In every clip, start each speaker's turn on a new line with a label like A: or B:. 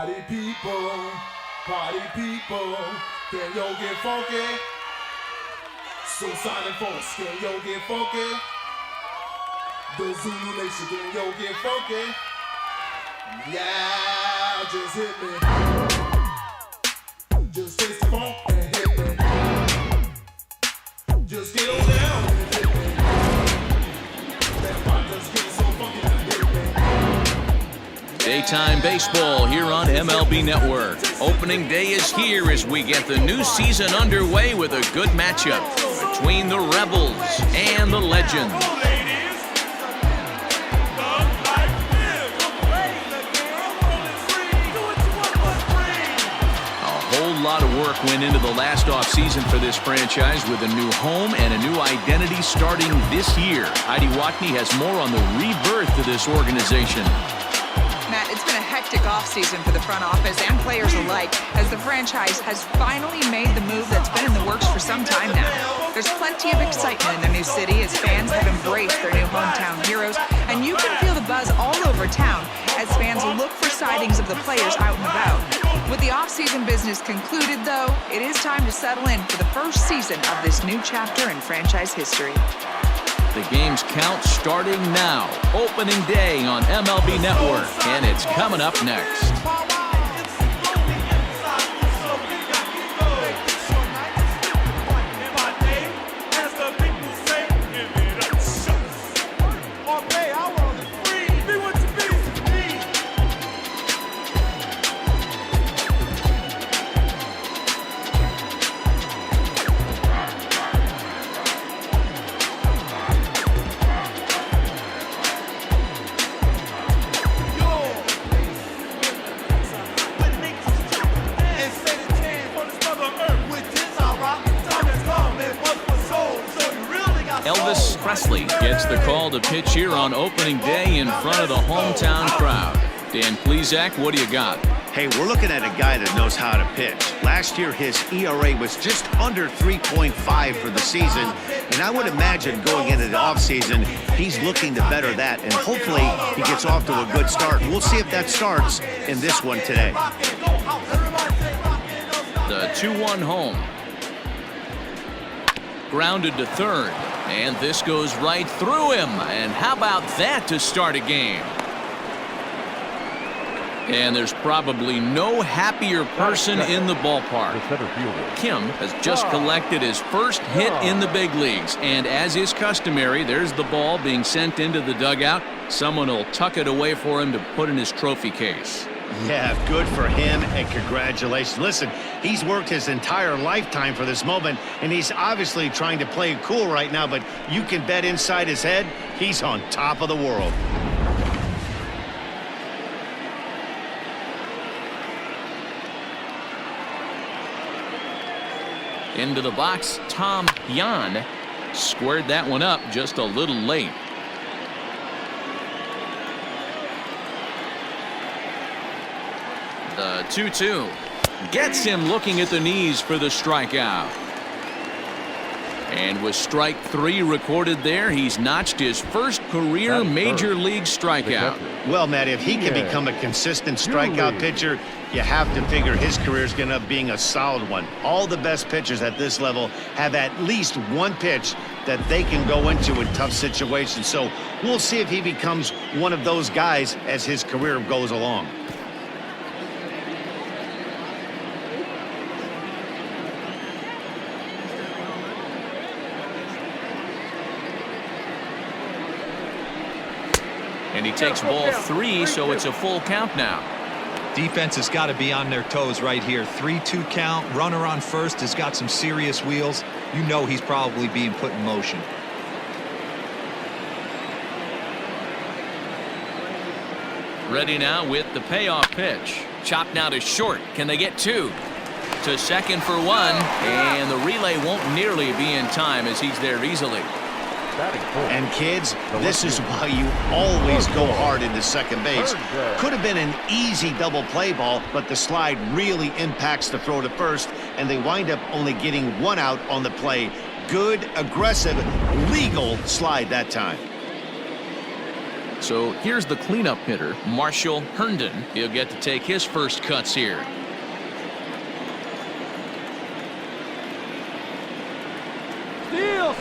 A: Party people, can yo get funky? Suicide Force, can yo get funky? The Zulu Nation, can yo get funky? Yeah, just hit me. Just taste the funk and hit me. Just get on down and hit me. That rock just getting so funky and hit me.
B: Daytime baseball here on MLB Network. Opening day is here as we get the new season underway with a good matchup between the Rebels and the Legends. A whole lot of work went into the last offseason for this franchise with a new home and a new identity starting this year. Heidi Watney has more on the rebirth of this organization.
C: Matt, it's been a hectic offseason for the front office and players alike as the franchise has finally made the move that's been in the works for some time now. There's plenty of excitement in the new city as fans have embraced their new hometown heroes, and you can feel the buzz all over town as fans look for sightings of the players out and about. With the offseason business concluded, though, it is time to settle in for the first season of this new chapter in franchise history.
B: The game's count starting now. Opening day on MLB Network, and it's coming up next. Presley gets the call to pitch here on opening day in front of the hometown crowd. Dan Plesac, what do you got?
D: Hey, we're looking at a guy that knows how to pitch. Last year, his ERA was just under 3.5 for the season, and I would imagine going into the offseason, he's looking to better that, and hopefully he gets off to a good start. We'll see if that starts in this one today.
B: The 2-1 home. Grounded to third. And this goes right through him. And how about that to start a game? And there's probably no happier person in the ballpark. Kim has just collected his first hit in the big leagues. And as is customary, there's the ball being sent into the dugout. Someone will tuck it away for him to put in his trophy case.
D: Yeah, good for him, and congratulations. Listen, he's worked his entire lifetime for this moment, and he's obviously trying to play it cool right now, but you can bet inside his head, he's on top of the world.
B: Into the box, Tom Yan squared that one up just a little late. The 2-2 gets him looking at the knees for the strikeout. And with strike 3 recorded there, he's notched his first career major league strikeout.
D: Well, Matt, if he can become a consistent strikeout pitcher, you have to figure his career is going to end up being a solid one. All the best pitchers at this level have at least one pitch that they can go into in tough situations. So we'll see if he becomes one of those guys as his career goes along.
B: And he takes ball 3, so it's a full count now.
E: Defense has got to be on their toes right here. 3-2 count. Runner on first has got some serious wheels. You know he's probably being put in motion.
B: Ready now with the payoff pitch. Chopped now to short. Can they get 2? To second for 1. And the relay won't nearly be in time as he's there easily.
D: And kids, this is why you always go hard into second base. Could have been an easy double play ball, but the slide really impacts the throw to first, and they wind up only getting 1 out on the play. Good, aggressive, legal slide that time.
B: So here's the cleanup hitter, Marshall Herndon. He'll get to take his first cuts here.
F: Steal!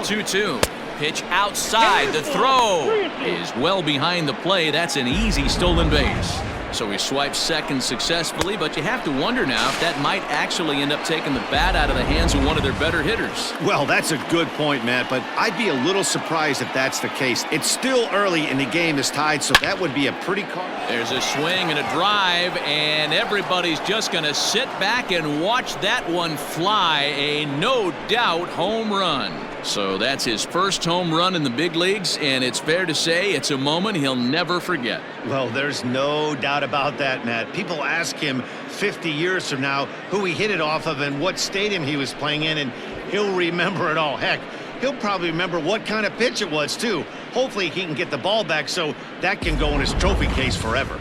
B: 2-2. Pitch outside. The throw is well behind the play. That's an easy stolen base. So he swipes second successfully, but you have to wonder now if that might actually end up taking the bat out of the hands of one of their better hitters.
D: Well, that's a good point, Matt, but I'd be a little surprised if that's the case. It's still early and the game is tied, so that would be a pretty call.
B: There's a swing and a drive, and everybody's just going to sit back and watch that one fly. A no-doubt home run. So that's his first home run in the big leagues, and it's fair to say it's a moment he'll never forget.
D: Well, there's no doubt about that, Matt. People ask him 50 years from now who he hit it off of and what stadium he was playing in, and he'll remember it all. Heck, he'll probably remember what kind of pitch it was, too. Hopefully he can get the ball back so that can go in his trophy case forever.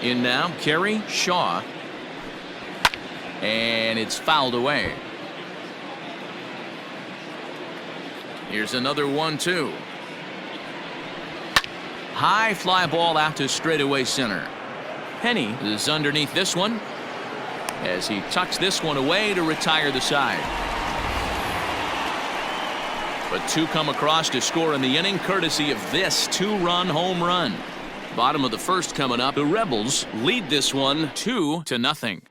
B: In now, Kerry Shaw. And it's fouled away. Here's another 1-2. High fly ball out to straightaway center. Penny is underneath this one as he tucks this one away to retire the side. But two come across to score in the inning courtesy of this two-run home run. Bottom of the first coming up. The Rebels lead this one 2-0.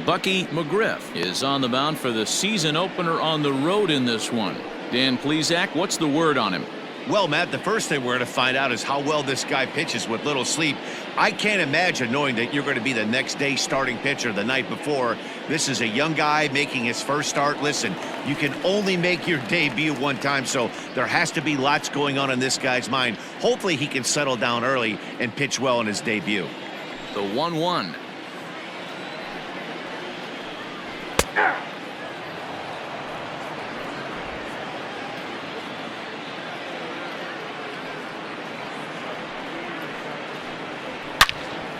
B: Bucky McGriff is on the mound for the season opener on the road in this one. Dan Plesac, what's the word on him?
D: Well, Matt, the first thing we're going to find out is how well this guy pitches with little sleep. I can't imagine knowing that you're going to be the next day starting pitcher the night before. This is a young guy making his first start. Listen, you can only make your debut one time, so there has to be lots going on in this guy's mind. Hopefully he can settle down early and pitch well in his debut.
B: The 1-1.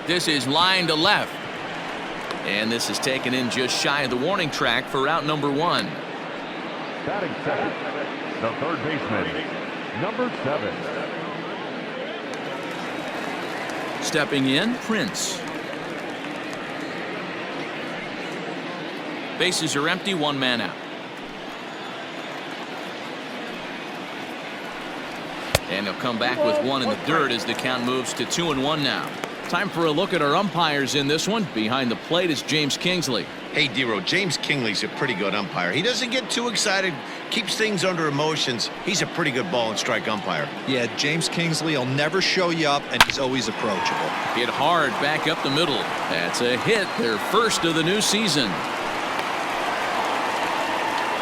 B: This is line to left. And this is taken in just shy of the warning track for out number 1.
F: Batting second, the third baseman, number 7.
B: Stepping in, Prince. Bases are empty, one man out. And he'll come back with one in the dirt as the count moves to 2-1 now. Time for a look at our umpires in this one. Behind the plate is James Kingsley.
D: Hey, Dero, James Kingsley's a pretty good umpire. He doesn't get too excited, keeps things under emotions. He's a pretty good ball and strike umpire.
E: Yeah, James Kingsley will never show you up, and he's always approachable.
B: Hit hard back up the middle. That's a hit, their first of the new season.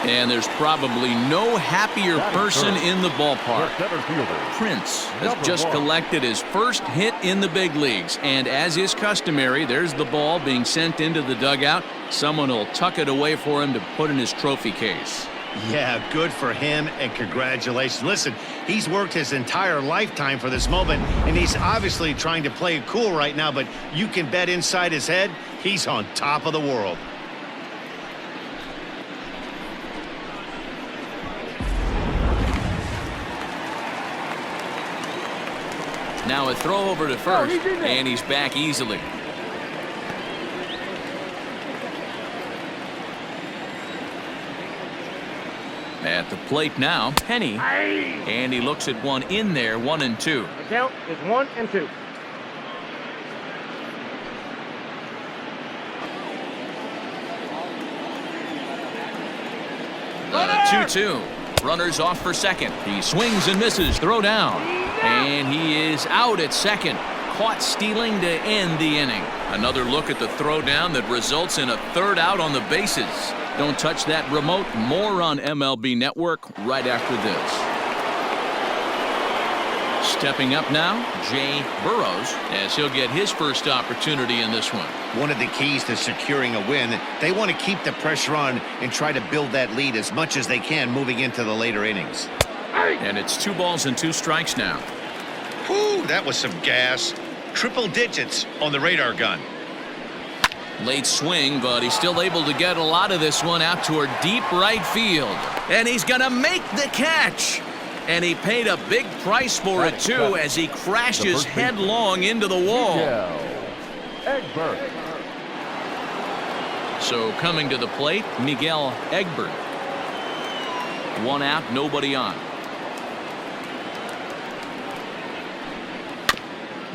B: And there's probably no happier person in the ballpark. Prince has just collected his first hit in the big leagues. And as is customary, there's the ball being sent into the dugout. Someone will tuck it away for him to put in his trophy case.
D: Yeah, good for him, and congratulations. Listen, he's worked his entire lifetime for this moment, and he's obviously trying to play it cool right now, but you can bet inside his head, he's on top of the world.
B: Now a throw over to first, and he's back easily. At the plate now, Penny, and he looks at one in there, 1-2.
F: The count is 1-2.
B: The 2-2. Runners off for second. He swings and misses. Throw down. And he is out at second. Caught stealing to end the inning. Another look at the throw down that results in a third out on the bases. Don't touch that remote. More on MLB Network right after this. Stepping up now, Jay Burrows, as he'll get his first opportunity in this one.
D: One of the keys to securing a win, they want to keep the pressure on and try to build that lead as much as they can moving into the later innings.
B: And it's 2 balls and 2 strikes now.
D: Whew, that was some gas. Triple digits on the radar gun.
B: Late swing, but he's still able to get a lot of this one out toward deep right field. And he's going to make the catch. And he paid a big price for it, too, as he crashes headlong into the wall.
F: Egbert.
B: So coming to the plate, Miguel Egbert. 1 out, nobody on.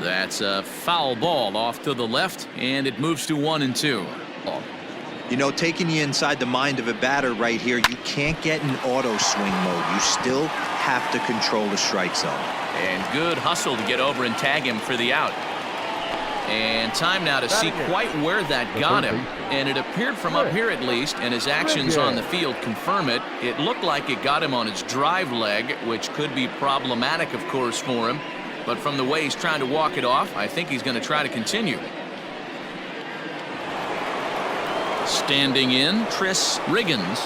B: That's a foul ball off to the left, and it moves to 1-2.
E: You know, taking you inside the mind of a batter right here, you can't get in auto swing mode. You still have to control the strike zone.
B: And good hustle to get over and tag him for the out. And time now to see quite where that got him. And it appeared from up here at least, and his actions on the field confirm it. It looked like it got him on his drive leg, which could be problematic, of course, for him. But from the way he's trying to walk it off, I think he's going to try to continue. Standing in, Chris Riggins.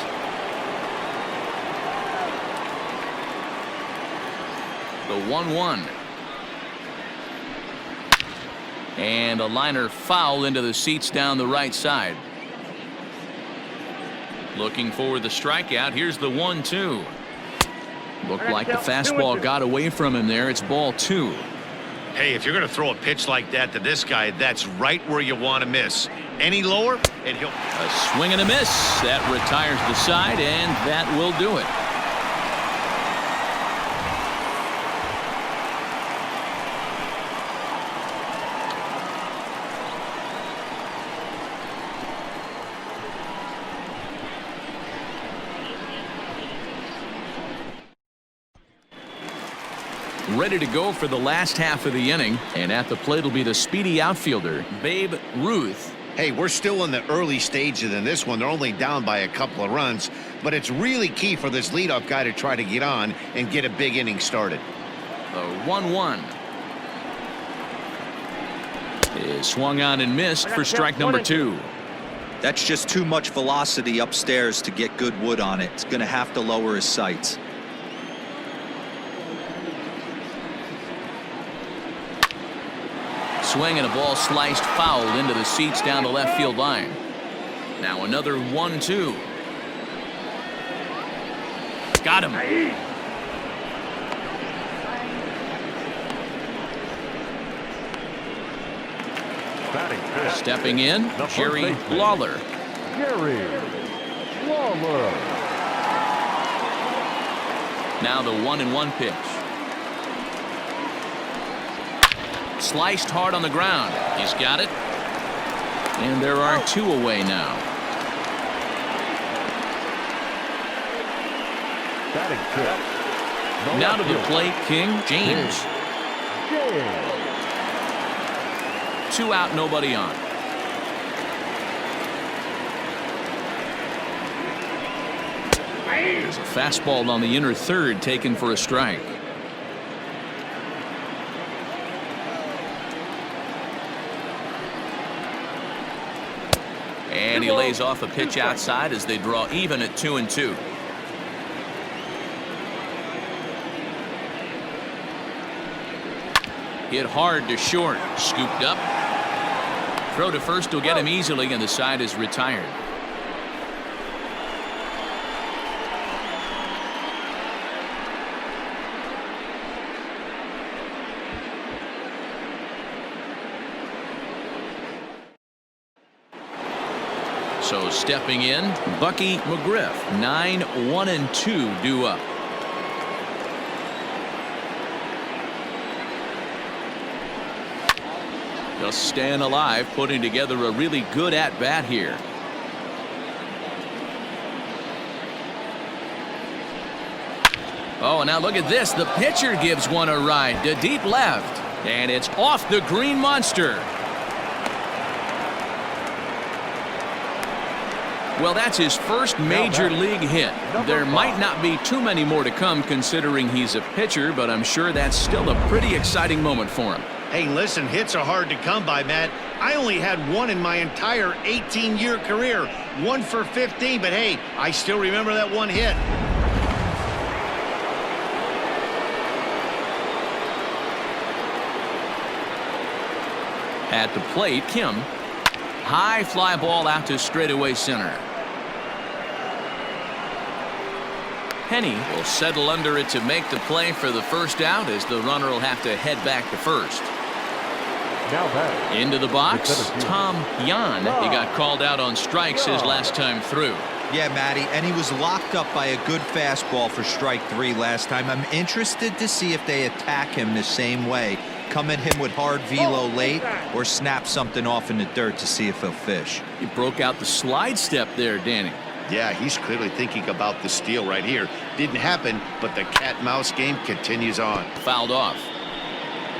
B: The 1-1. And a liner foul into the seats down the right side. Looking for the strikeout. Here's the 1-2. Looked like the fastball got away from him there. It's ball 2.
D: Hey, if you're going to throw a pitch like that to this guy, that's right where you want to miss. Any lower, and he'll...
B: A swing and a miss. That retires the side, and that will do it. Ready to go for the last half of the inning, and at the plate will be the speedy outfielder, Babe Ruth.
D: Hey, we're still in the early stages in this one. They're only down by a couple of runs, but it's really key for this leadoff guy to try to get on and get a big inning started.
B: The 1-1 is swung on and missed for strike number 2.
E: That's just too much velocity upstairs to get good wood on it. It's going to have to lower his sights.
B: Swing and a ball sliced foul into the seats down the left field line. Now another 1-2. Got him. Stepping in, Jerry Lawler.
F: Jerry Lawler.
B: Now the 1-1 pitch. Sliced hard on the ground. He's got it. And there are 2 away now. Now to the plate, King James. 2 out, nobody on. There's a fastball on the inner third taken for a strike. And he lays off a pitch outside as they draw even at 2-2. Hit hard to short. Scooped up. Throw to first will get him easily, and the side is retired. So stepping in, Bucky McGriff. 9-1-2 due up. Just staying alive, putting together a really good at-bat here. Oh, and now look at this. The pitcher gives one a ride to deep left. And it's off the green monster. Well, that's his first major league hit. There might not be too many more to come considering he's a pitcher, but I'm sure that's still a pretty exciting moment for him.
D: Hey, listen, hits are hard to come by, Matt. I only had one in my entire 18-year career. 1 for 15, but hey, I still remember that one hit.
B: At the plate, Kim. High fly ball out to straightaway center. Penny will settle under it to make the play for the first out as the runner will have to head back to first.
F: Now back.
B: Into the box, Tom Yan. He got called out on strikes his last time through.
E: Yeah, Matty, and he was locked up by a good fastball for strike 3 last time. I'm interested to see if they attack him the same way. Come at him with hard velo late or snap something off in the dirt to see if he'll fish.
B: He broke out the slide step there, Danny.
D: Yeah, he's clearly thinking about the steal right here. Didn't happen, but the cat-mouse game continues on.
B: Fouled off.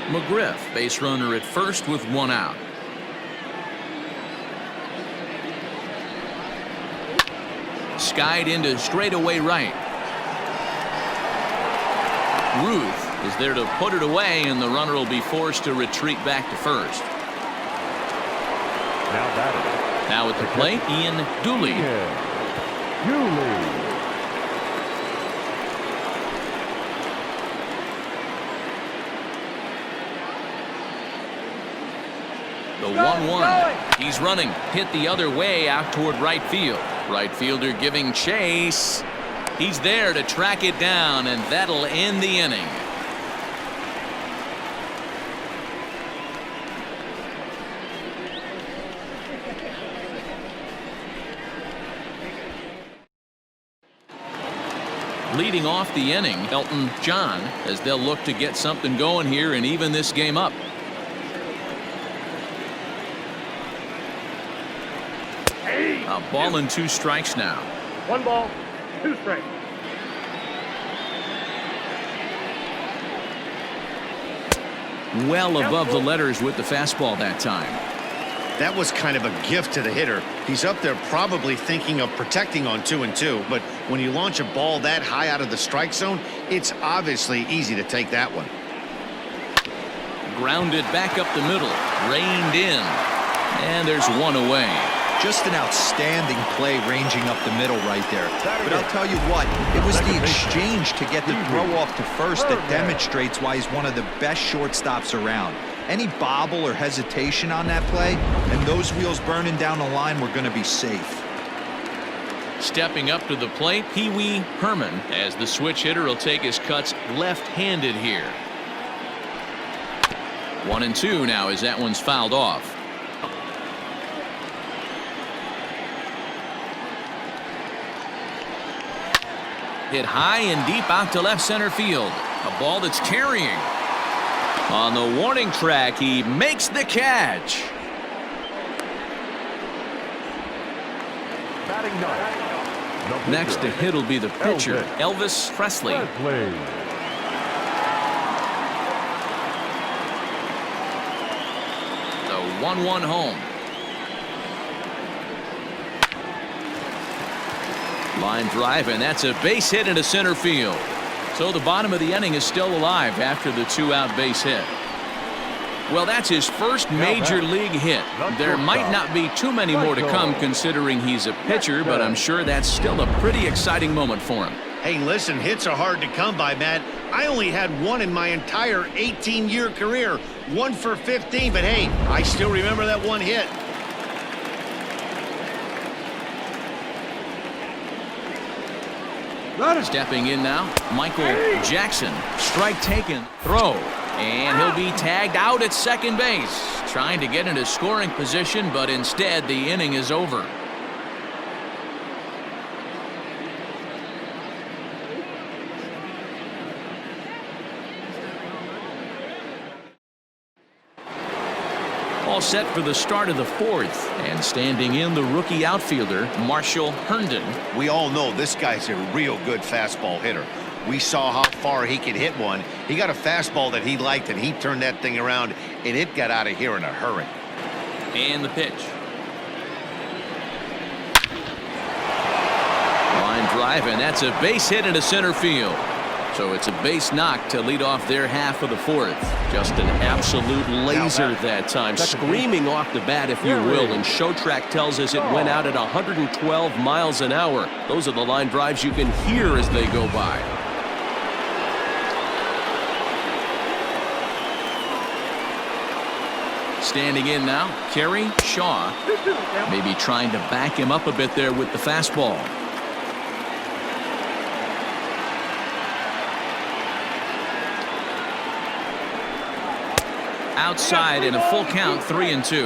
B: McGriff, base runner at first with 1 out. Skied into straightaway right. Ruth is there to put it away, and the runner will be forced to retreat back to first.
F: Now batting.
B: Now at the plate, Ian Dooley. The 1-1. He's running. Hit the other way out toward right field. Right fielder giving chase. He's there to track it down, and that'll end the inning. Leading off the inning, Elton John, as they'll look to get something going here and even this game up. A ball and 2 strikes now.
F: 1 ball, 2 strikes.
B: Well above the letters with the fastball that time.
D: That was kind of a gift to the hitter. He's up there probably thinking of protecting on 2-2, but when you launch a ball that high out of the strike zone, it's obviously easy to take that one.
B: Grounded back up the middle, reined in, and there's 1 away.
E: Just an outstanding play ranging up the middle right there. But I'll tell you what, it was the exchange to get the throw off to first that demonstrates why he's one of the best shortstops around. Any bobble or hesitation on that play, and those wheels burning down the line were going to be safe.
B: Stepping up to the plate, Pee Wee Herman, as the switch hitter will take his cuts left-handed here. 1-2 now as that one's fouled off. Hit high and deep out to left center field. A ball that's carrying. On the warning track, he makes the catch.
F: Batting ninth.
B: Next to hit will be the pitcher, Elvis Presley. The 1-1 home. Line drive, and that's a base hit into center field. So the bottom of the inning is still alive after the 2-out base hit. Well, that's his first major league hit. There might not be too many more to come considering he's a pitcher, but I'm sure that's still a pretty exciting moment for him.
D: Hey, listen, hits are hard to come by, Matt. I only had one in my entire 18-year career. 1 for 15, but hey, I still remember that one hit.
B: Stepping in now, Michael Jackson. Strike taken, throw, and he'll be tagged out at second base. Trying to get into scoring position, but instead the inning is over. All set for the start of the 4th, and standing in the rookie outfielder, Marshall Herndon.
D: We all know this guy's a real good fastball hitter. We saw how far he could hit one. He got a fastball that he liked, and he turned that thing around, and it got out of here in a hurry.
B: And the pitch. drive, and that's a base hit into center field. So it's a base knock to lead off their half of the fourth. Just an absolute laser that time, screaming off the bat, if you will. And SHOTRAC tells us it went out at 112 miles an hour. Those are the line drives you can hear as they go by. Standing in now, Kerry Shaw. Maybe trying to back him up a bit there with the fastball. Outside in a full count, 3-2.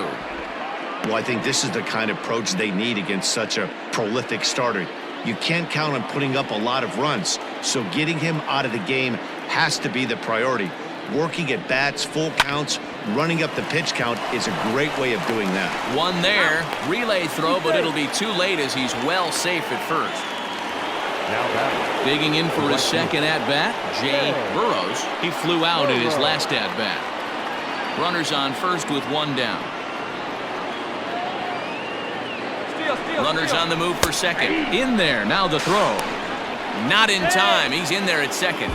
D: Well, I think this is the kind of approach they need against such a prolific starter. You can't count on putting up a lot of runs, so getting him out of the game has to be the priority. Working at bats, full counts, running up the pitch count is a great way of doing that.
B: One there, relay throw, but it'll be too late as he's well safe at first. Digging in for his second at-bat, Jay Burrows. He flew out at his last at-bat. Runners on first with one down. Runners on the move for second. In there, now the throw. Not in time, he's in there at second.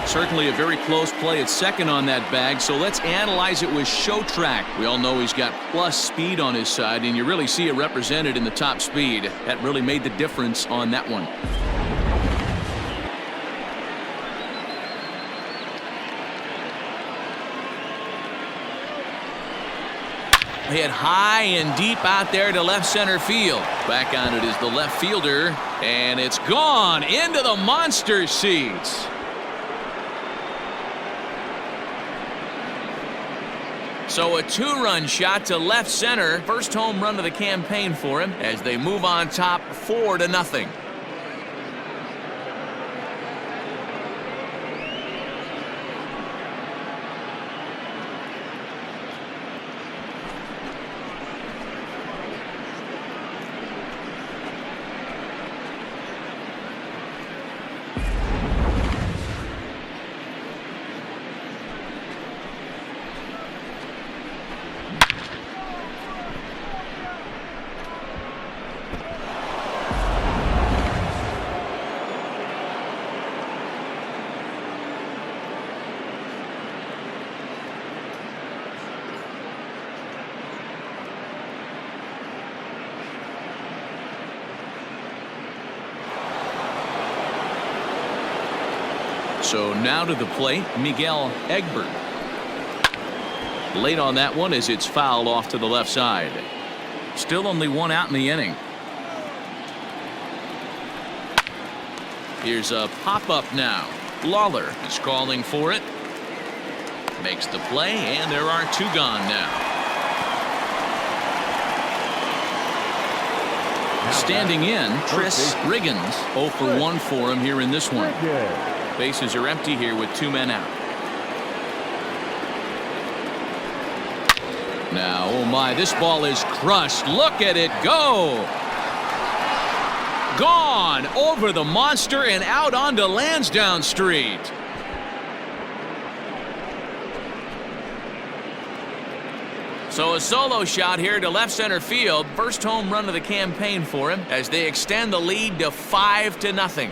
B: Certainly a very close play at second on that bag, so let's analyze it with SHOTRAC. We all know he's got plus speed on his side, and you really see it represented in the top speed. That really made the difference on that one. Hit high and deep out there to left center field. Back on it is the left fielder, and it's gone into the monster seats. So a two-run shot to left center. First home run of the campaign for him as they move on top 4-0. So now to the plate, Miguel Egbert. Late on that one as it's fouled off to the left side. Still only one out in the inning. Here's a pop-up now. Lawler is calling for it. Makes the play, and there are two gone now. Standing in, Chris Riggins. 0 for 1 for him here in this one. Bases are empty here with two men out. Now, oh my, this ball is crushed. Look at it go. Gone over the monster and out onto Lansdowne Street. So a solo shot here to left center field. First home run of the campaign for him as they extend the lead to 5-0.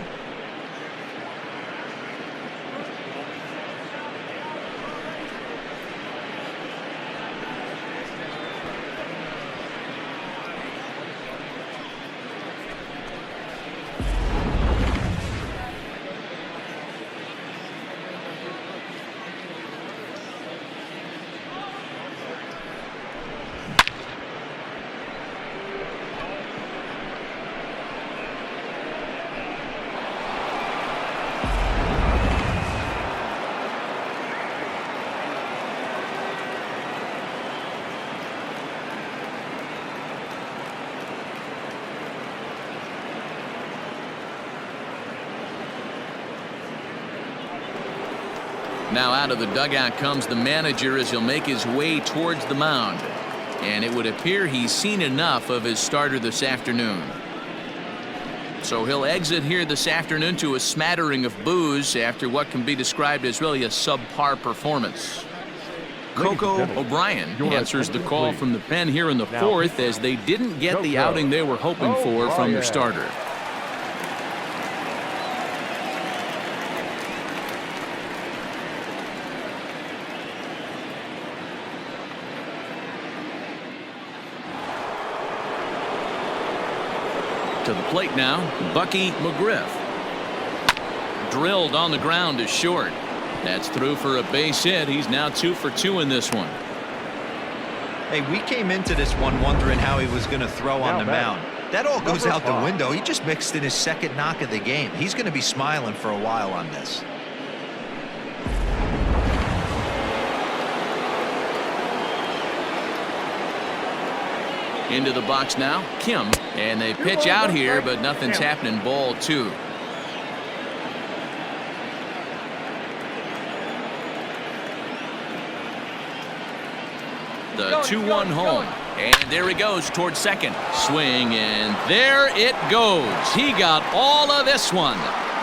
B: Now out of the dugout comes the manager as he'll make his way towards the mound. And it would appear he's seen enough of his starter this afternoon. So he'll exit here this afternoon to a smattering of boos after what can be described as really a subpar performance. Coco O'Brien answers the call from the pen here in the fourth as they didn't get the outing they were hoping for from their starter. To the plate now, Bucky McGriff. Drilled on the ground is short. That's through for a base hit. He's now 2 for 2 in this one.
E: Hey, we came into this one wondering how he was going to throw on the mound. That all goes out the window. He just mixed in his second knock of the game. He's going to be smiling for a while on this.
B: Into the box now, Kim, and they pitch out here, but nothing's happening. Ball 2. The 2-1 home, and there he goes towards second. Swing, and there it goes. He got all of this one.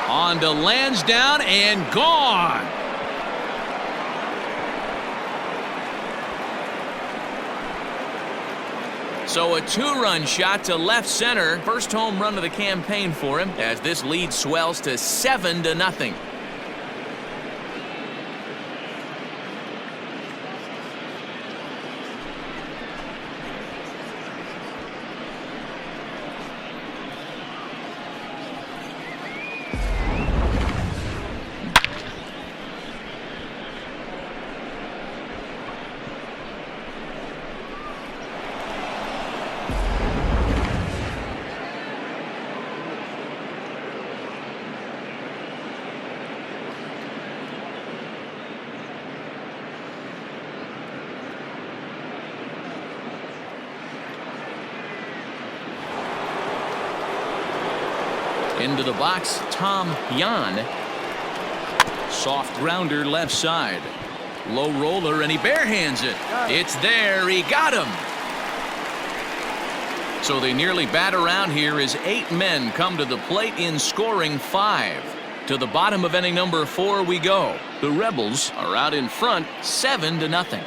B: On to Lansdowne and gone. So a 2-run shot to left center. First home run of the campaign for him as this lead swells to 7-0. Into the box, Tom Yan. Soft grounder left side. Low roller, and he barehands it. It's there. He got him. So they nearly bat around here as 8 men come to the plate in scoring 5. To the bottom of inning number 4 we go. The Rebels are out in front 7-0.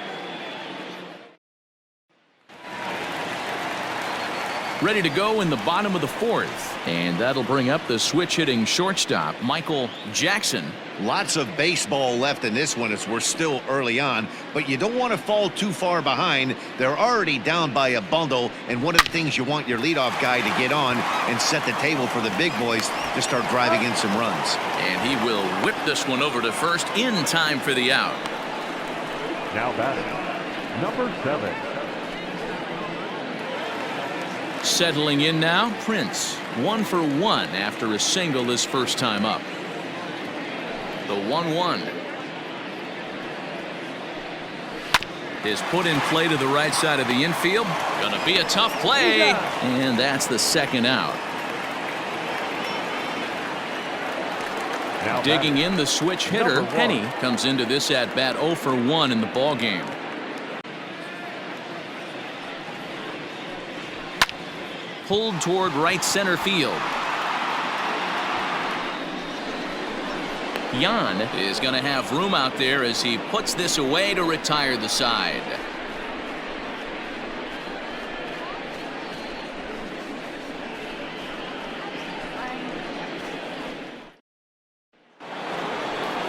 B: Ready to go in the bottom of the 4th. And that'll bring up the switch-hitting shortstop, Michael Jackson.
D: Lots of baseball left in this one as we're still early on, but you don't want to fall too far behind. They're already down by a bundle, and one of the things you want your leadoff guy to get on and set the table for the big boys to start driving in some runs.
B: And he will whip this one over to first in time for the out.
F: Now batting, number 7.
B: Settling in now, Prince. 1 for 1 after a single his first time up. The 1-1 is put in play to the right side of the infield. Gonna be a tough play, and that's the second out.
F: Now
B: digging in, the switch hitter Penny comes into this at bat 0 for 1 in the ball game. Pulled toward right center field. Yan is going to have room out there as he puts this away to retire the side.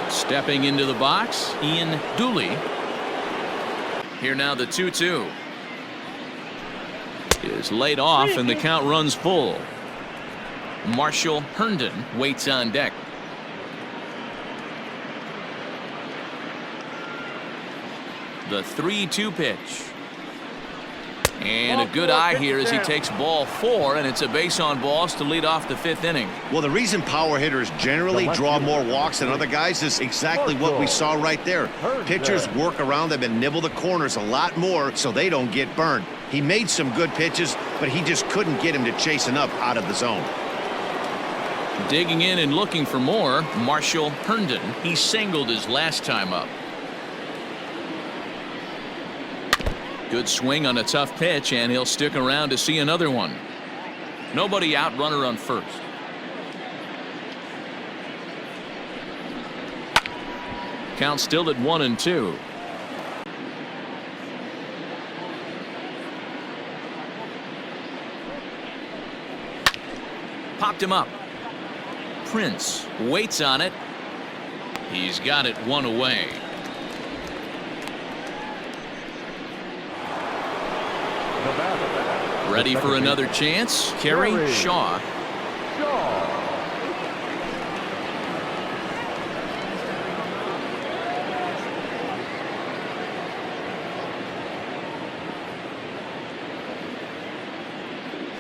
B: Stepping into the box, Ian Dooley. Here now the 2-2. Is laid off and the count runs full. Marshall Herndon waits on deck. The 3-2 pitch. And a good eye here as he takes ball 4, and it's a base on balls to lead off the 5th inning.
D: Well, the reason power hitters generally draw more walks than other guys is exactly what we saw right there. Pitchers work around them and nibble the corners a lot more so they don't get burned. He made some good pitches, but he just couldn't get him to chase enough out of the zone.
B: Digging in and looking for more, Marshall Herndon. He singled his last time up. Good swing on a tough pitch, and he'll stick around to see another one. Nobody out, runner on first. Count still at 1-2. Popped him up. Prince waits on it. He's got it 1 away. Ready for another chance? Kerry Shaw.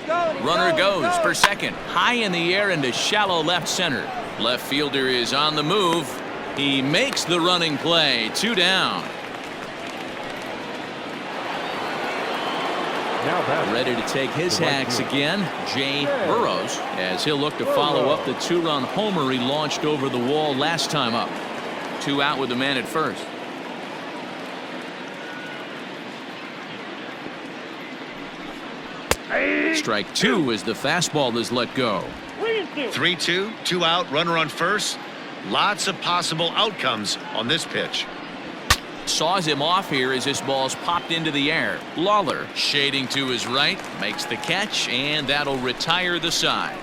B: Runner goes for second. High in the air into shallow left center. Left fielder is on the move. He makes the running play. 2 down. Ready to take his hacks again, Jay Burrows, as he'll look to follow up the 2-run homer he launched over the wall last time up. 2 out with the man at first. Strike 2 as the fastball is let go.
D: 3-2, 2 out, runner on first. Lots of possible outcomes on this pitch.
B: Saws him off here as this ball's popped into the air. Lawler shading to his right, makes the catch, and that'll retire the side.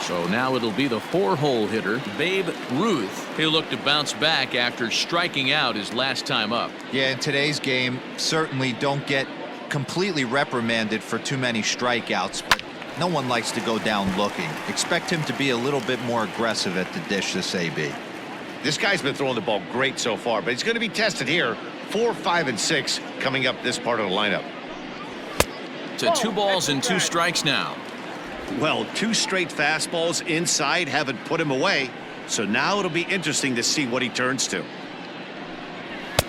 B: So now it'll be the 4-hole hitter, Babe Ruth. He'll look to bounce back after striking out his last time up.
E: Yeah, in today's game, certainly don't get completely reprimanded for too many strikeouts, but no one likes to go down looking. Expect him to be a little bit more aggressive at the dish this AB.
D: This guy's been throwing the ball great so far, but he's going to be tested here. 4, 5, and 6 coming up this part of the lineup.
B: To 2 balls and 2 strikes now.
D: Well, 2 straight fastballs inside haven't put him away, so now it'll be interesting to see what he turns to.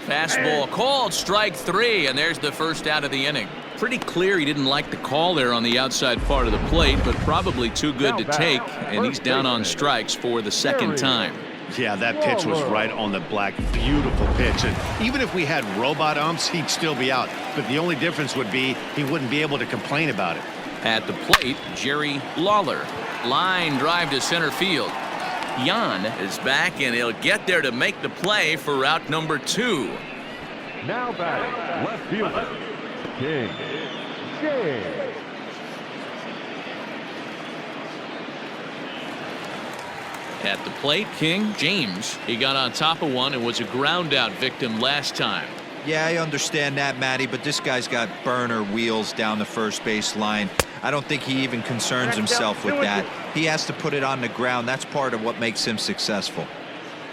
B: Fastball called, strike 3, and there's the first out of the inning. Pretty clear he didn't like the call there on the outside part of the plate, but probably too good to take, and he's down on strikes for the second time.
D: Yeah, that pitch was right on the black. Beautiful pitch, and even if we had robot umps, he'd still be out, but the only difference would be he wouldn't be able to complain about it.
B: At the plate, Jerry Lawler. Line drive to center field. Jan is back, and he'll get there to make the play for route number 2.
F: Now batting, left fielder, King James.
B: At the plate, King James. He got on top of one and was a ground out victim last time.
E: Yeah, I understand that, Matty, but this guy's got burner wheels down the first base line. I don't think he even concerns himself with that. He has to put it on the ground. That's part of what makes him successful.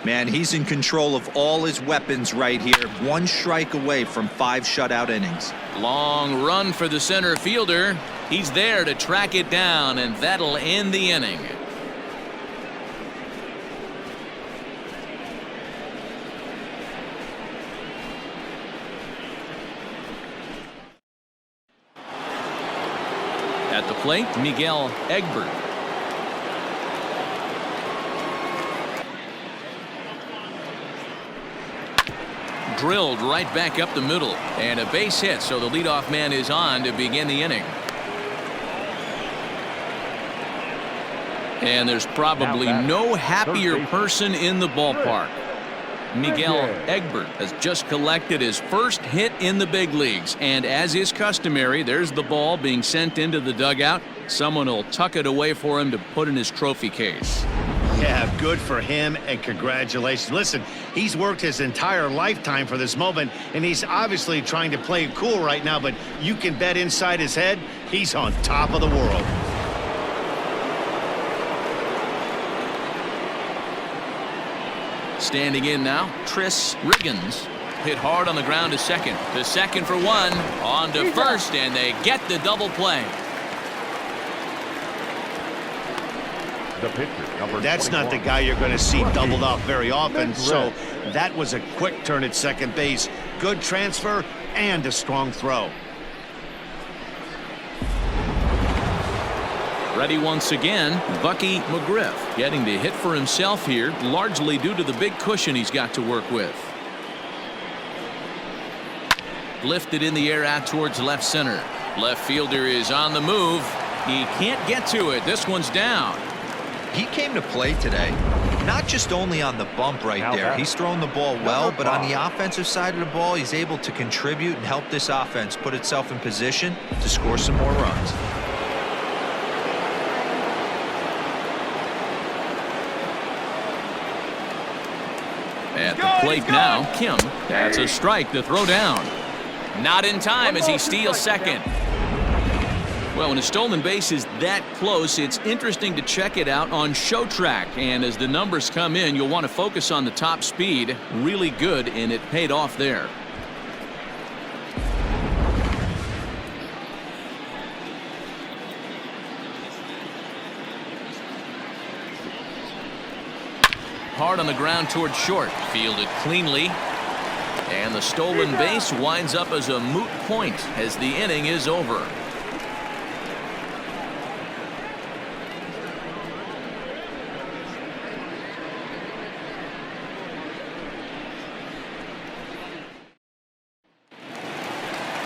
E: Man, he's in control of all his weapons right here. 1 strike away from 5 shutout innings.
B: Long run for the center fielder. He's there to track it down, and that'll end the inning. At the plate, Miguel Egbert. Drilled right back up the middle, and a base hit, so the leadoff man is on to begin the inning. And there's probably no happier person in the ballpark. Miguel Egbert has just collected his first hit in the big leagues, and as is customary, there's the ball being sent into the dugout. Someone will tuck it away for him to put in his trophy case.
D: Yeah, good for him, and congratulations. Listen, he's worked his entire lifetime for this moment, and he's obviously trying to play it cool right now, but you can bet inside his head, he's on top of the world.
B: Standing in now, Tris Riggins. Hit hard on the ground to second. To second for 1. On to first, and they get the double play.
F: The pitcher, number
D: That's
F: 21.
D: not the guy you're going to see doubled off very often, so that was a quick turn at second base. Good transfer and a strong throw.
B: Ready once again, Bucky McGriff getting to hit for himself here, largely due to the big cushion he's got to work with. Lifted in the air out towards left center. Left fielder is on the move. He can't get to it. This one's down.
E: He came to play today, not just only on the bump right there. He's thrown the ball well, but on the offensive side of the ball, he's able to contribute and help this offense put itself in position to score some more runs.
B: At the plate now, Kim. That's a strike to throw down. Not in time as he steals second. Well, when a stolen base is that close, it's interesting to check it out on show track. And as the numbers come in, you'll want to focus on the top speed. Really good, and it paid off there. Hard on the ground toward short. Fielded cleanly. And the stolen base winds up as a moot point as the inning is over.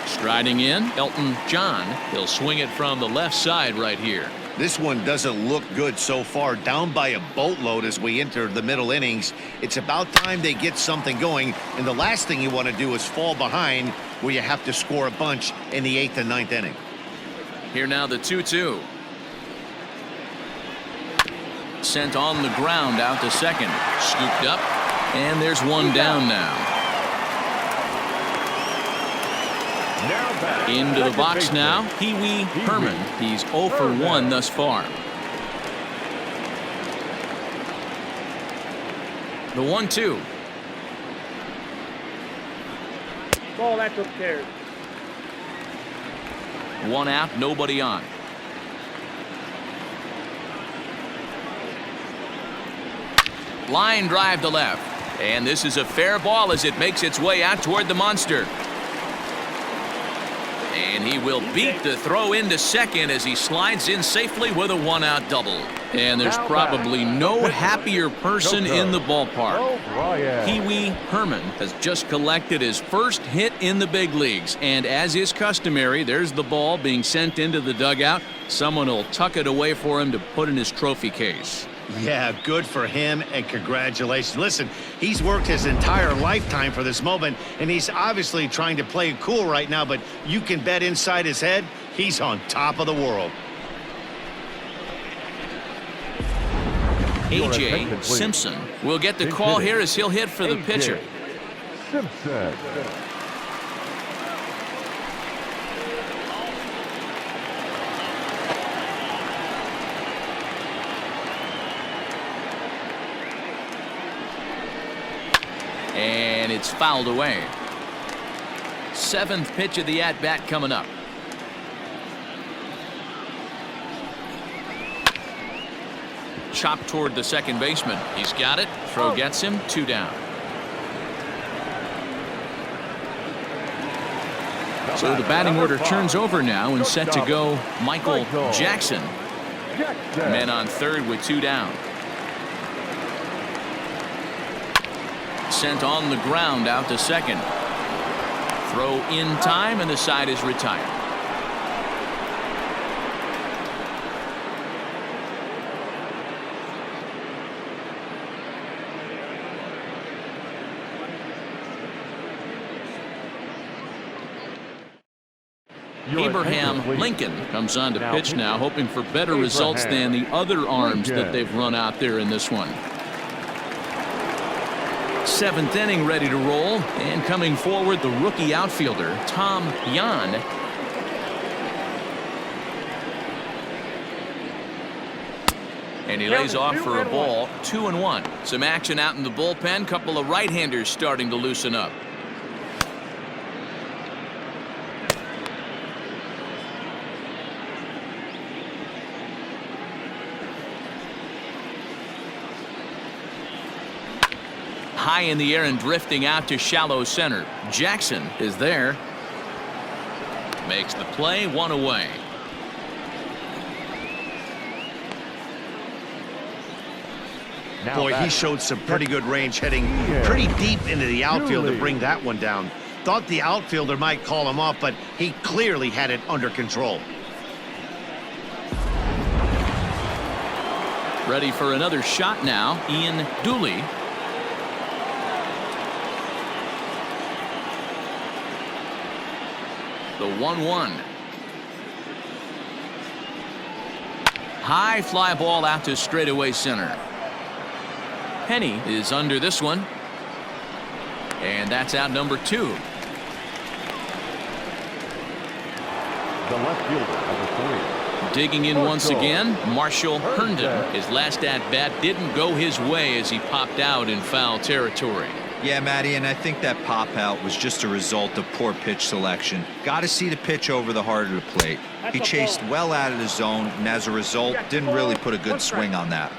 B: Striding in, Elton John. He'll swing it from the left side right here.
D: This one doesn't look good so far. Down by a boatload as we enter the middle innings. It's about time they get something going, and the last thing you want to do is fall behind where you have to score a bunch in the 8th and 9th inning.
B: Here now the 2-2. Sent on the ground out to second. Scooped up, and there's one down now. Into the box now, Pee Wee Herman. He's 0 for 1 thus far. The 1-2.
G: Ball, that took care.
B: One out, nobody on. Line drive to left. And this is a fair ball as it makes its way out toward the monster. And he will beat the throw into second as he slides in safely with a one-out double. And there's probably no happier person in the ballpark. Pee Wee Herman has just collected his first hit in the big leagues. And as is customary, there's the ball being sent into the dugout. Someone will tuck it away for him to put in his trophy case.
D: Yeah, good for him, and congratulations. Listen, he's worked his entire lifetime for this moment, and he's obviously trying to play it cool right now, but you can bet inside his head, he's on top of the world.
B: A.J. Simpson will get the call here as he'll hit for the pitcher.
F: Simpson.
B: And it's fouled away. 7th pitch of the at-bat coming up. Chop toward the second baseman. He's got it. Throw gets him. 2 down. So the batting order turns over now and set to go Michael Jackson. Men on third with 2 down. Sent on the ground out to second. Throw in time, and the side is retired. Abraham Lincoln comes on to pitch now, hoping for better results than the other arms that they've run out there in this one. 7th inning ready to roll, and coming forward the rookie outfielder Tom Yan. And he lays off for a ball. 2-1. Some action out in the bullpen. Couple of right-handers starting to loosen up. High in the air and drifting out to shallow center. Jackson is there. Makes the play, 1 away.
D: Boy, he showed some pretty good range, heading pretty deep into the outfield to bring that one down. Thought the outfielder might call him off, but he clearly had it under control.
B: Ready for another shot now, Ian Dooley. The 1-1. High fly ball out to straightaway center. Penny is under this one. And that's out number 2.
F: The left fielder, number 3.
B: Digging in once again, Marshall Herndon. His last at-bat didn't go his way as he popped out in foul territory.
E: Yeah, Matty, and I think that pop out was just a result of poor pitch selection. Got to see the pitch over the heart of the plate. He chased well out of the zone, and as a result, didn't really put a good swing on that.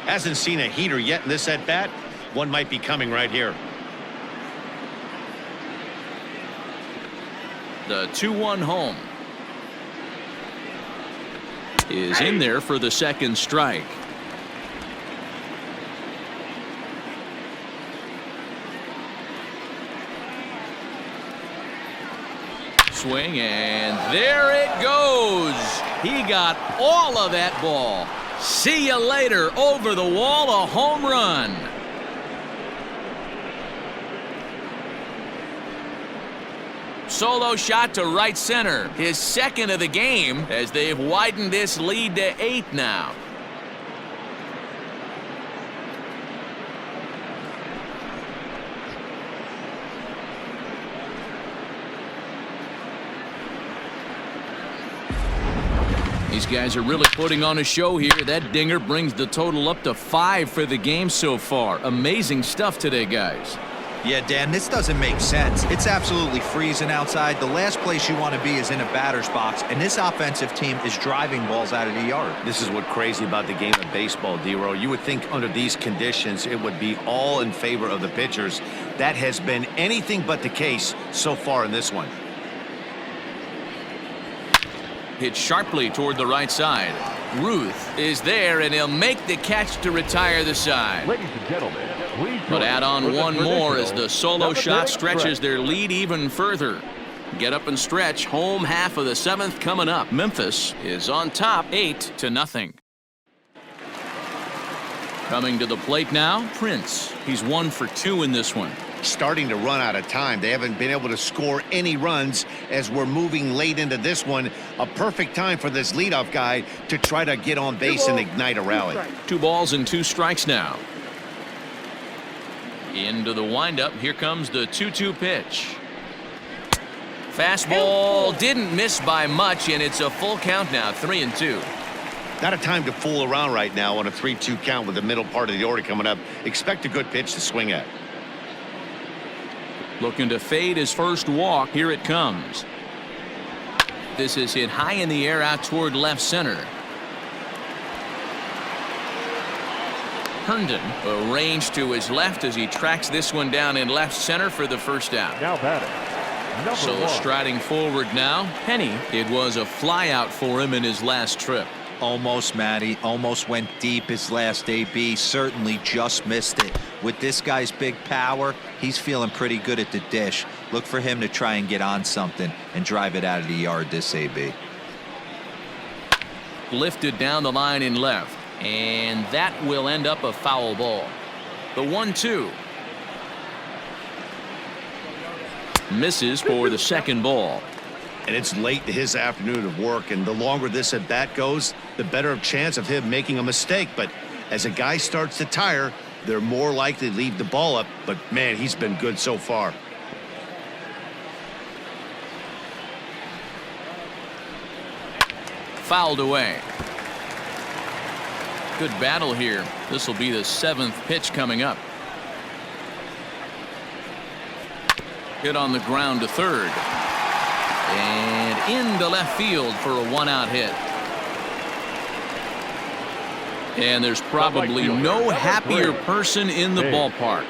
D: Hasn't seen a heater yet in this at-bat. One might be coming right here.
B: The 2-1 home is in there for the second strike. Swing, and there it goes. He got all of that ball. See you later. Over the wall, a home run. Solo shot to right center. His second of the game as they've widened this lead to 8 now. These guys are really putting on a show here. That dinger brings the total up to 5 for the game so far. Amazing stuff today, guys.
E: Yeah, Dan, this doesn't make sense. It's absolutely freezing outside. The last place you want to be is in a batter's box, and this offensive team is driving balls out of the yard.
D: This is what's crazy about the game of baseball, D-Row. You would think under these conditions it would be all in favor of the pitchers. That has been anything but the case so far in this one.
B: Hit sharply toward the right side. Ruth is there, and he'll make the catch to retire the side.
F: Ladies and gentlemen, please
B: But add on one more as the solo shot stretches
F: stretch.
B: their lead even further. Get up and stretch. Home half of the 7th coming up. Memphis is on top 8-0. Coming to the plate now, Prince. He's 1 for 2 in this one.
D: Starting to run out of time. They haven't been able to score any runs as we're moving late into this one. A perfect time for this leadoff guy to try to get on base and ignite a rally.
B: 2 balls and 2 strikes now. Into the windup. Here comes the 2-2 pitch. Fastball didn't miss by much, and it's a full count now, 3-2.
D: Not a time to fool around right now on a 3-2 count with the middle part of the order coming up. Expect a good pitch to swing at.
B: Looking to fade his first walk. Here it comes. This is hit high in the air out toward left center. Herndon arranged to his left as he tracks this one down in left center for the first out.
F: Now batting, number
B: So
F: 1.
B: striding forward now, Penny. It was a flyout for him in his last trip.
E: Almost, Matty. Almost went deep his last AB. Certainly just missed it. With this guy's big power, he's feeling pretty good at the dish. Look for him to try and get on something and drive it out of the yard this AB.
B: Lifted down the line in left. And that will end up a foul ball. The 1-2. Misses for the second ball.
D: And it's late in his afternoon of work, and the longer this at bat goes, the better chance of him making a mistake. But as a guy starts to tire, they're more likely to leave the ball up. But man, he's been good so far.
B: Fouled away. Good battle here. This will be the 7th pitch coming up. Hit on the ground to third. And into left field for a 1-out hit. And there's probably no happier person in the ballpark.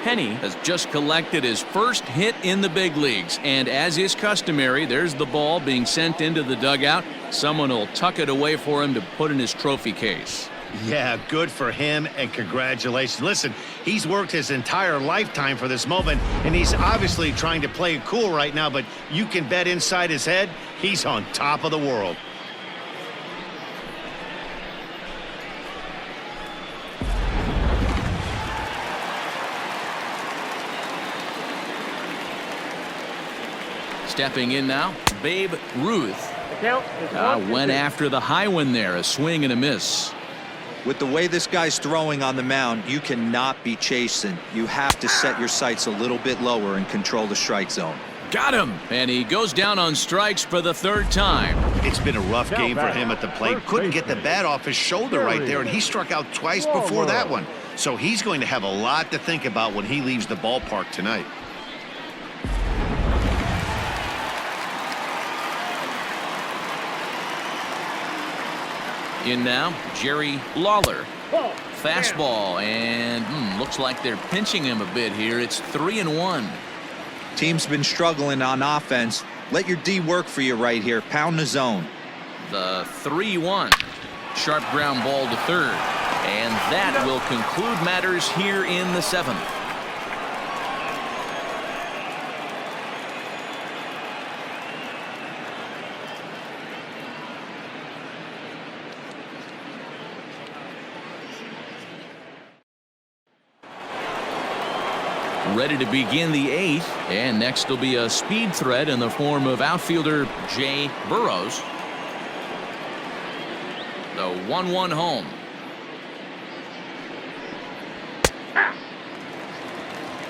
B: Penny has just collected his first hit in the big leagues. And as is customary, there's the ball being sent into the dugout. Someone will tuck it away for him to put in his trophy case.
D: Yeah, good for him, and congratulations. Listen, he's worked his entire lifetime for this moment, and he's obviously trying to play it cool right now, but you can bet inside his head, he's on top of the world.
B: Stepping in now, Babe Ruth.
G: Count is 1-2.
B: Went after the high one there, a swing and a miss.
E: With the way this guy's throwing on the mound, you cannot be chasing. You have to set your sights a little bit lower and control the strike zone.
B: Got him. And he goes down on strikes for the third time.
D: It's been a rough game for him at the plate. Couldn't get the bat off his shoulder right there, and he struck out twice before that one. So he's going to have a lot to think about when he leaves the ballpark tonight.
B: In now, Jerry Lawler. Fastball, and looks like they're pinching him a bit here. It's 3-1.
E: Team's been struggling on offense. Let your D work for you right here. Pound the zone.
B: The 3-1. Sharp ground ball to third. And that will conclude matters here in the 7th. Ready to begin the 8th, and next will be a speed threat in the form of outfielder Jay Burrows. The 1-1 home.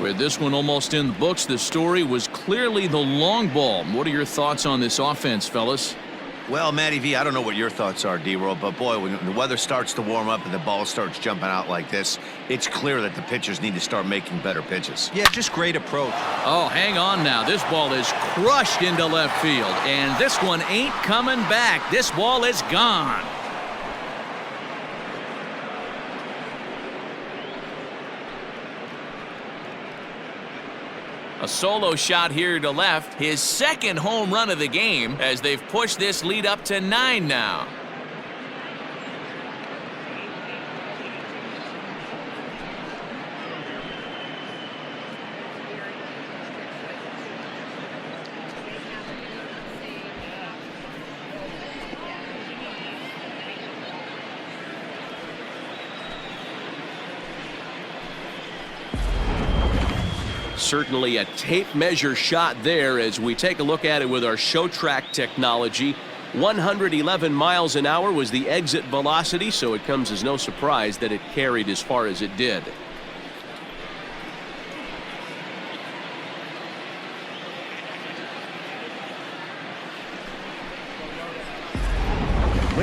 B: With this one almost in the books, the story was clearly the long ball. What are your thoughts on this offense, fellas?
D: Well, Matty V, I don't know what your thoughts are, D-Roll, but boy, when the weather starts to warm up and the ball starts jumping out like this, it's clear that the pitchers need to start making better pitches.
E: Yeah, just great approach.
B: Oh, hang on now. This ball is crushed into left field, and this one ain't coming back. This ball is gone. A solo shot here to left, his second home run of the game as they've pushed this lead up to 9 now. Certainly a tape measure shot there as we take a look at it with our show track technology. 111 miles an hour was the exit velocity, so it comes as no surprise that it carried as far as it did.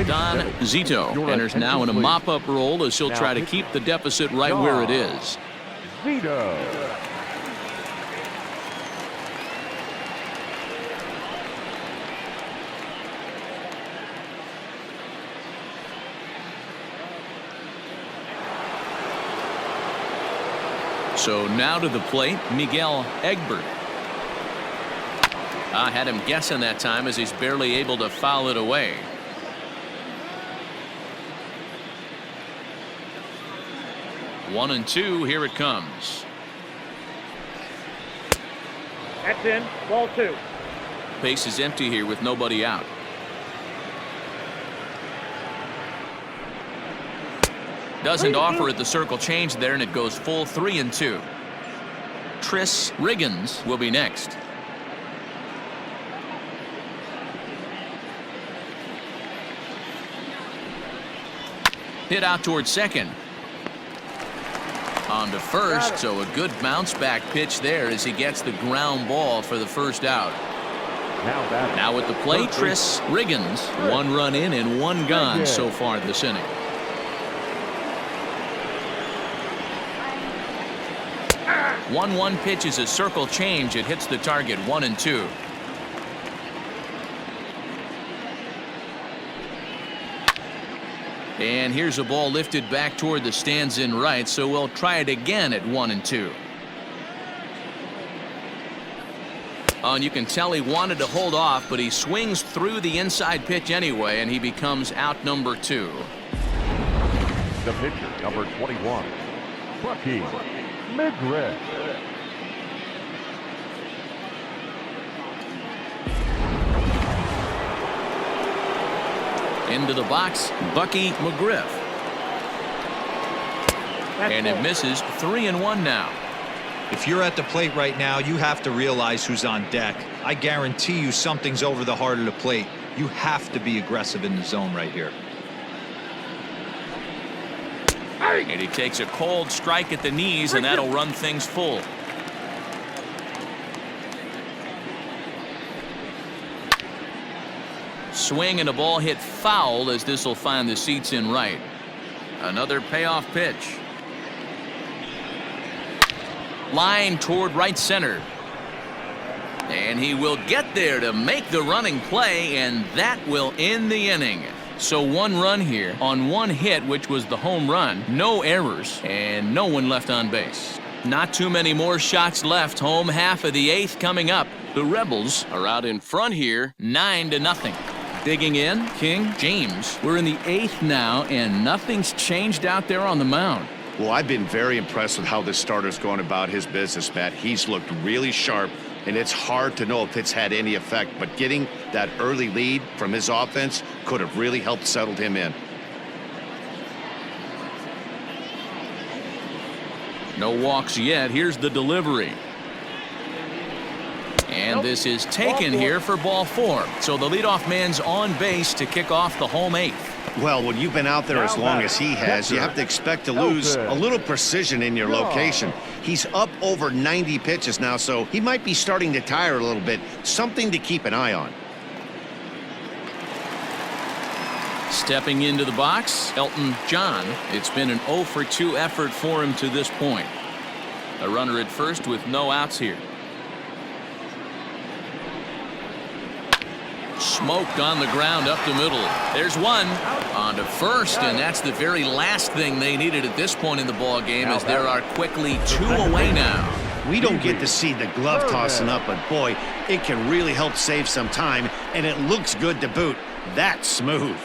B: Don Zito enters now in a mop-up role as he'll try to keep the deficit right where it is.
F: Zito.
B: So now to the plate, Miguel Egbert. I had him guessing that time as he's barely able to foul it away. One and two, here it comes.
G: That's in. Ball 2.
B: Base is empty here with nobody out. Doesn't offer at the circle change there, and it goes full 3-2. Tris Riggins will be next. Hit out towards second. On to first, so a good bounce back pitch there as he gets the ground ball for the first out. Now at the plate, Tris Riggins. 1 run in and 1 gone so far this inning. One pitch is a circle change. It hits the target 1-2. And here's a ball lifted back toward the stands in right, so we'll try it again at 1-2. Oh, and you can tell he wanted to hold off, but he swings through the inside pitch anyway, and he becomes out number 2.
F: The pitcher, number 21, Bucky McGriff.
B: Into the box, Bucky McGriff. And it misses. 3-1 now.
E: If you're at the plate right now, you have to realize who's on deck. I guarantee you something's over the heart of the plate. You have to be aggressive in the zone right here.
B: And he takes a cold strike at the knees, and that'll run things full. Swing and a ball hit foul as this will find the seats in right. Another payoff pitch. Line toward right center. And he will get there to make the running play, and that will end the inning. So 1 run here on 1 hit, which was the home run. No errors and no one left on base. Not too many more shots left. Home half of the 8th coming up. The Rebels are out in front here, 9-0. Digging in, King, James. We're in the 8th now, and nothing's changed out there on the mound.
D: Well, I've been very impressed with how this starter's going about his business, Matt. He's looked really sharp, and it's hard to know if it's had any effect, but getting that early lead from his offense could have really helped settle him in.
B: No walks yet. Here's the delivery. And this is taken here for ball 4. So the leadoff man's on base to kick off the home 8th.
D: Well, when you've been out there as long as he has, you have to expect to lose a little precision in your location. He's up over 90 pitches now, so he might be starting to tire a little bit. Something to keep an eye on.
B: Stepping into the box, Elton John. It's been an 0 for 2 effort for him to this point. A runner at first with no outs here. Smoked on the ground up the middle. There's one on to first, and that's the very last thing they needed at this point in the ball game, as there are quickly 2 away now.
D: We don't get to see the glove tossing up, but boy, it can really help save some time, and it looks good to boot. That's smooth.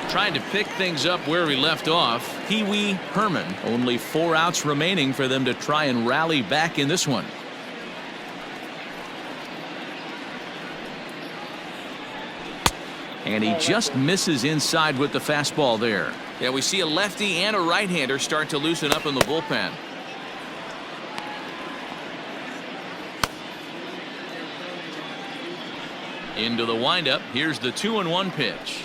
B: Trying to pick things up where we left off. Pee Wee Herman. Only 4 outs remaining for them to try and rally back in this one. And he just misses inside with the fastball there. Yeah, we see a lefty and a right-hander start to loosen up in the bullpen. Into the windup. Here's the 2-1 pitch.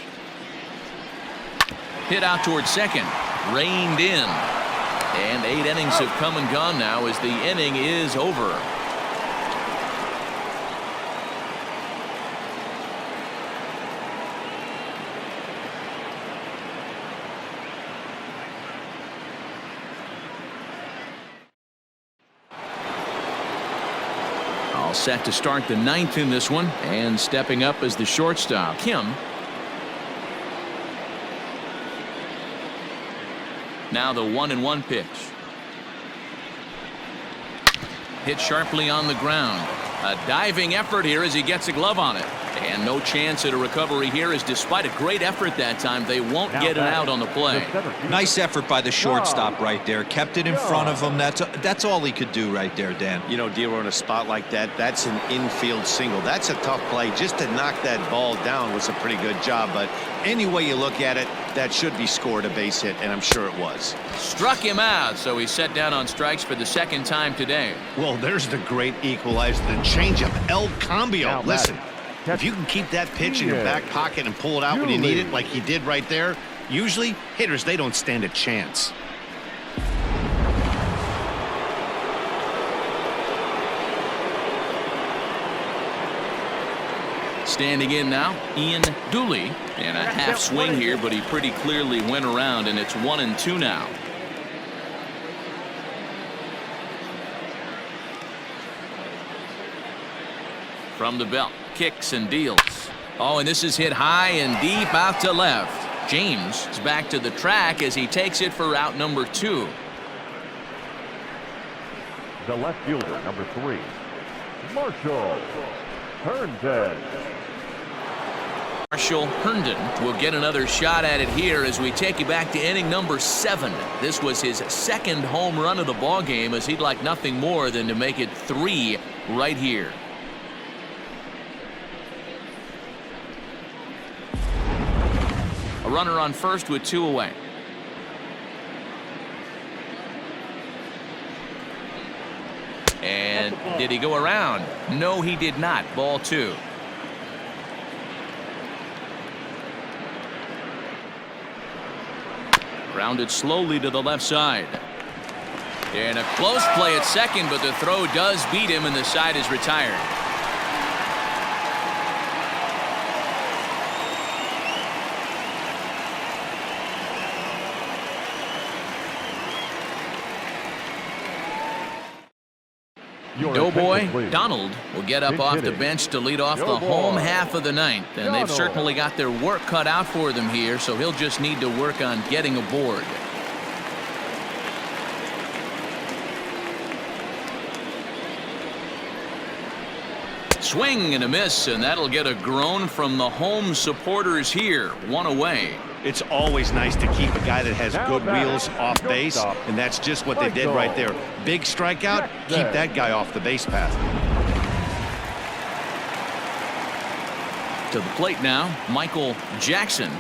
B: Hit out towards second. Reined in. And 8 innings have come and gone now as the inning is over. All set to start the 9th in this one, and stepping up as the shortstop, Kim. Now the 1-1 pitch. Hit sharply on the ground. A diving effort here as he gets a glove on it. And no chance at a recovery here, as despite a great effort that time, they won't get it out on the play.
E: Nice effort by the shortstop right there. Kept it in front of him. That's all he could do right there, Dan.
D: You know, Dero, in a spot like that, that's an infield single. That's a tough play. Just to knock that ball down was a pretty good job. But any way you look at it, that should be scored a base hit, and I'm sure it was.
B: Struck him out, so he's set down on strikes for the 2nd time today.
D: Well, there's the great equalizer, the changeup, El Cambio. Listen, if you can keep that pitch in your back pocket and pull it out when you need it, like he did right there, usually hitters, they don't stand a chance.
B: Standing in now, Ian Dooley. And a half swing here, but he pretty clearly went around, and it's 1-2 now. From the belt, kicks and deals. Oh, and this is hit high and deep out to left. James is back to the track as he takes it for out number 2.
F: The left fielder, number 3, Marshall Herndon.
B: Marshall Herndon will get another shot at it here as we take you back to inning number 7. This was his 2nd home run of the ball game, as he'd like nothing more than to make it 3 right here. A runner on first with 2 away. And did he go around? No, he did not. Ball 2. Grounded slowly to the left side. And a close play at second, but the throw does beat him, and the side is retired. Doughboy Donald will get up off the bench to lead off the home half of the ninth, and they've certainly got their work cut out for them here, so he'll just need to work on getting aboard. Swing and a miss, and that'll get a groan from the home supporters here. One away.
D: It's always nice to keep a guy that has good wheels off base, and that's just what they did right there. Big strikeout, keep that guy off the base path.
B: To the plate now, Michael Jackson.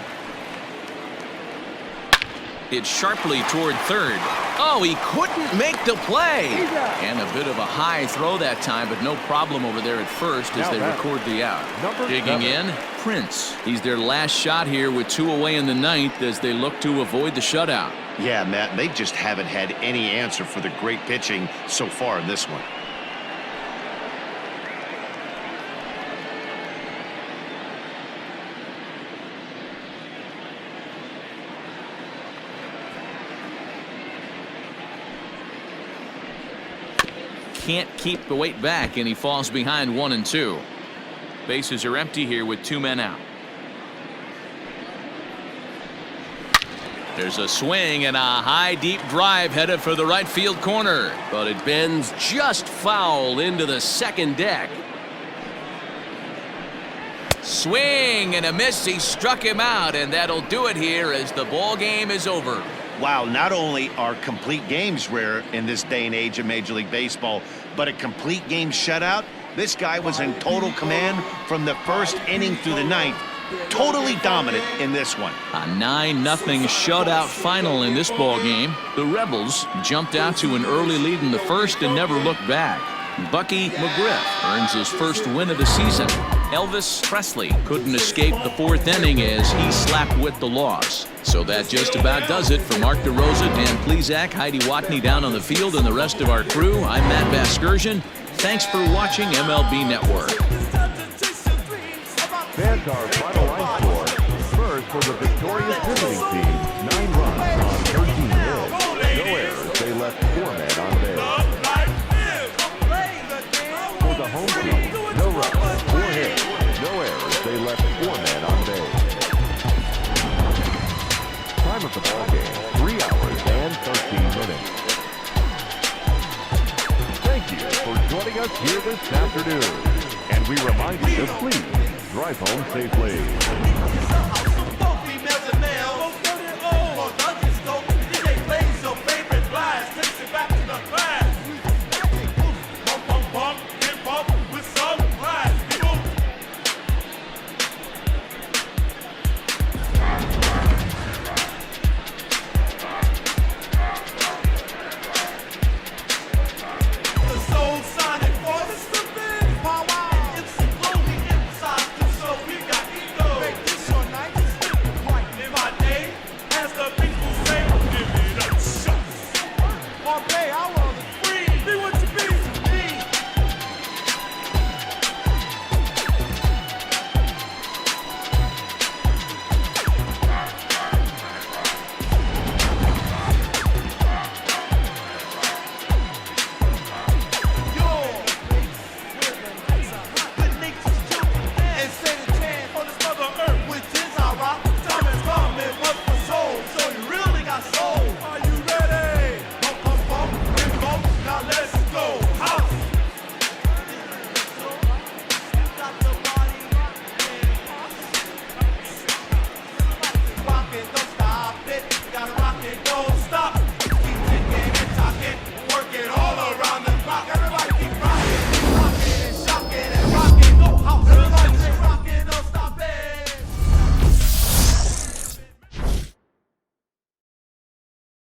B: It's sharply toward third. Oh, he couldn't make the play. And a bit of a high throw that time, but no problem over there at first as they record the out. Digging in, Prince. He's their last shot here with 2 away in the ninth as they look to avoid the shutout.
D: Yeah, Matt, they just haven't had any answer for the great pitching so far in this one.
B: Can't keep the weight back, and he falls behind 1 and 2. Bases are empty here with 2 men out. There's a swing and a high deep drive headed for the right field corner, but it bends just foul into the second deck. Swing and a miss. He struck him out, and that'll do it here as the ball game is over.
D: Wow, not only are complete games rare in this day and age of Major League Baseball, but a complete game shutout. This guy was in total command from the first inning through the ninth. Totally dominant in this one.
B: A 9-0 shutout final in this ball game. The Rebels jumped out to an early lead in the first and never looked back. Bucky McGriff earns his first win of the season. Elvis Presley couldn't escape the 4th inning as he slapped with the loss. So that just about does it. For Mark DeRosa, Dan Plezak, Heidi Watney down on the field, and the rest of our crew, I'm Matt Vasgersian. Thanks for watching MLB Network.
F: Fans our final line score. First for the victorious visiting team, 9 runs on 13 hits. No errors, they left 4 men on base. For the home team, no runs, 4 hits. No errors, they left 4 men on base. Time of the ball game, 3 hours and 13 minutes. Thank you for joining us here this afternoon. And we remind you to please drive home safely.
A: Play,